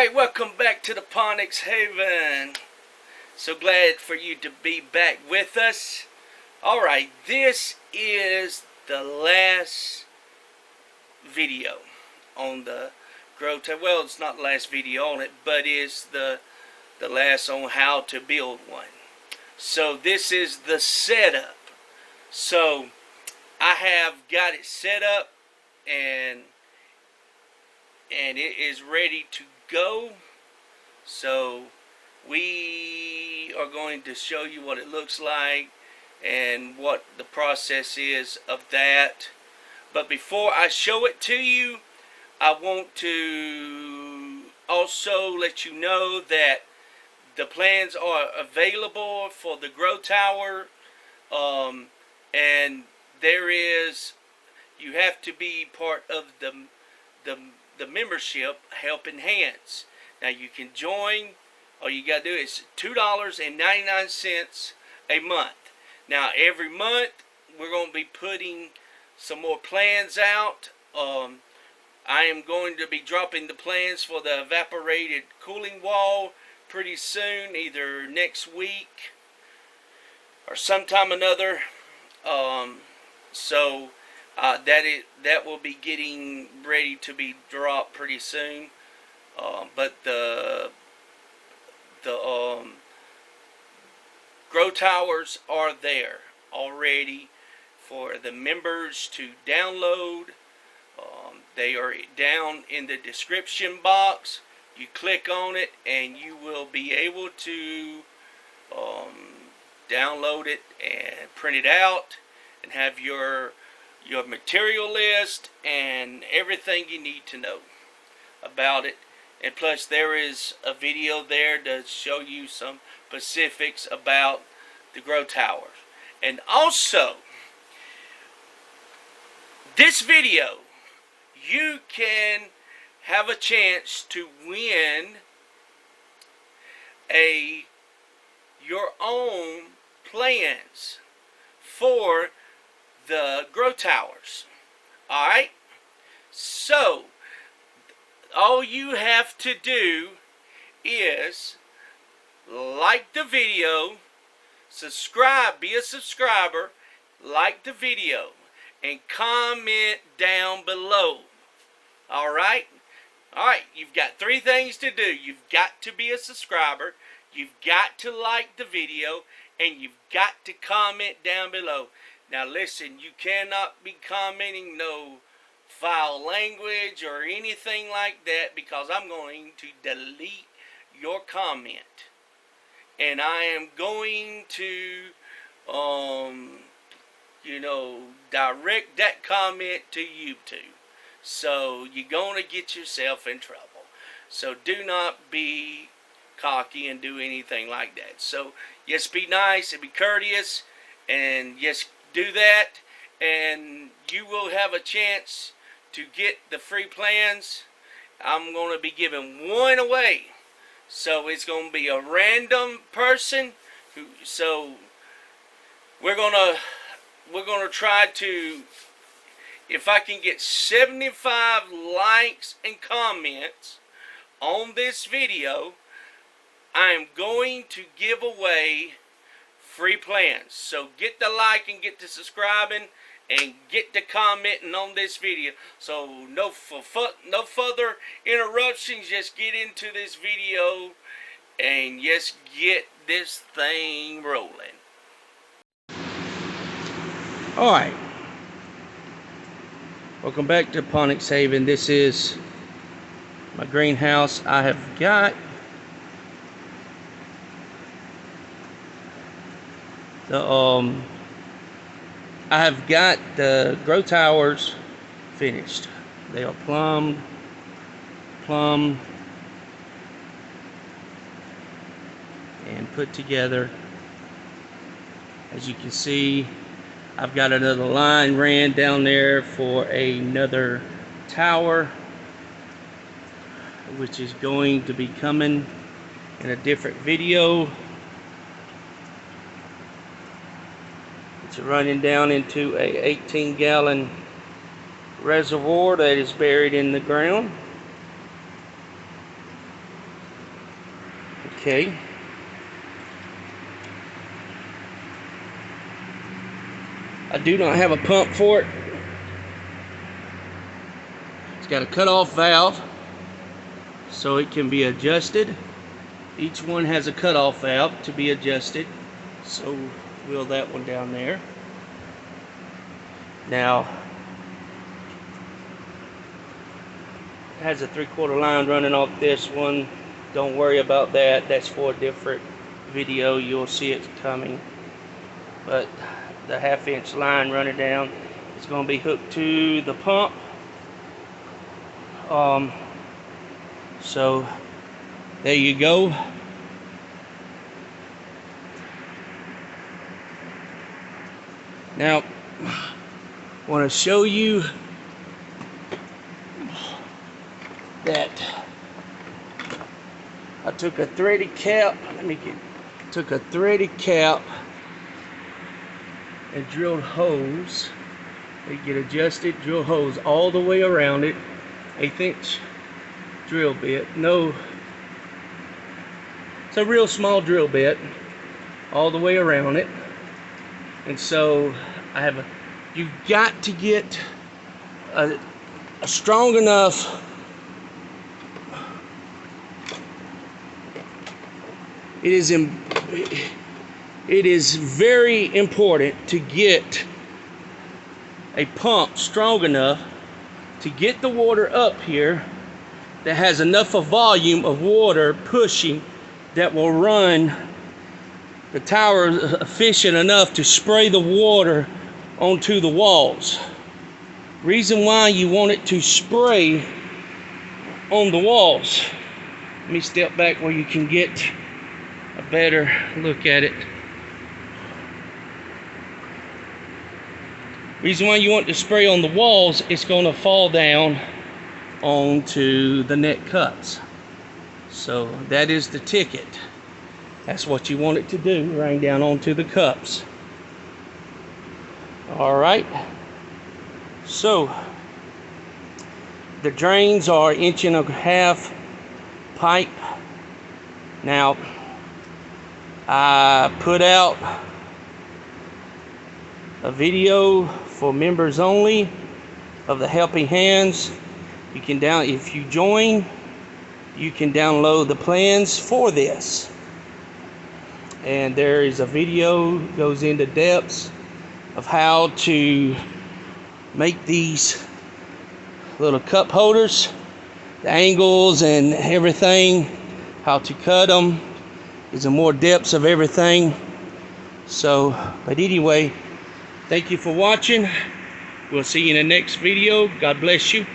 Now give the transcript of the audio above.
Alright, welcome back to the Ponix Haven. So glad for you to be back with us. Alright, this is the last video on the Grow Tower. Well, it's not the last video on it, but it's the last on how to build one. So this is the setup. So I have got it set up and it is ready to go. So we are going to show you what it looks like and what the process is of that. But before I show it to you, I want to also let you know that the plans are available for the Grow Tower, and there is, you have to be part of the membership Helping Hands. Now you can join. All you got to do is $2.99 a month. Now every month we're going to be putting some more plans out. I am going to be dropping the plans for the evaporated cooling wall pretty soon, either next week or sometime another. That will be getting ready to be dropped pretty soon. But the Grow Towers are there already for the members to download. They are down in the description box. You click on it and you will be able to download it and print it out and have your material list and everything you need to know about it. And plus there is a video there to show you some specifics about the Grow Towers. And also, this video, you can have a chance to win your own plans for the Grow Towers. Alright? So, all you have to do is like the video, subscribe, be a subscriber, like the video, and comment down below. Alright? Alright, you've got 3 things to do. You've got to be a subscriber, you've got to like the video, and you've got to comment down below. Now listen, you cannot be commenting no foul language or anything like that, because I'm going to delete your comment. And I am going to, direct that comment to YouTube. So you're going to get yourself in trouble. So do not be cocky and do anything like that. So yes, be nice and be courteous, and yes, do that, and you will have a chance to get the free plans. I'm going to be giving one away. So it's going to be a random person so we're going to try to, if I can get 75 likes and comments on this video, I am going to give away free plans. So get the like and get the subscribing and get the commenting on this video. So no further interruptions. Just get into this video and just get this thing rolling. Alright, welcome back to Ponix Haven. This is my greenhouse. I have got the Grow Towers finished. They are plumb, and put together. As you can see, I've got another line ran down there for another tower, which is going to be coming in a different video. It's running down into a 18-gallon reservoir that is buried in the ground. Okay. I do not have a pump for it. It's got a cutoff valve so it can be adjusted. Each one has a cutoff valve to be adjusted. So wheel that one down there. Now it has a 3/4 line running off this one. Don't worry about that. That's for a different video. You'll see it coming. But the 1/2-inch line running down is going to be hooked to the pump. So there you go. Now I want to show you that I took a threaded cap. Took a threaded cap and drilled holes. They get adjusted. Drill holes all the way around it. 1/8-inch drill bit. No, it's a real small drill bit all the way around it. And so I have you've got to get a strong enough it is very important to get a pump strong enough to get the water up here that has enough of volume of water pushing that will run the tower efficient enough to spray the water onto the walls. Reason why you want it to spray on the walls. Let me step back where you can get a better look at it. Reason why you want to spray on the walls, it's going to fall down onto the net cups. So that is the ticket. That's what you want it to do, rain down onto the cups. All right. So the drains are 1.5-inch pipe. Now I put out a video for members only of the Helping Hands. You can if you join, you can download the plans for this. And there is a video goes into depths of how to make these little cup holders, the angles and everything, how to cut them. There's more depths of everything. So, but anyway, thank you for watching. We'll see you in the next video. God bless you.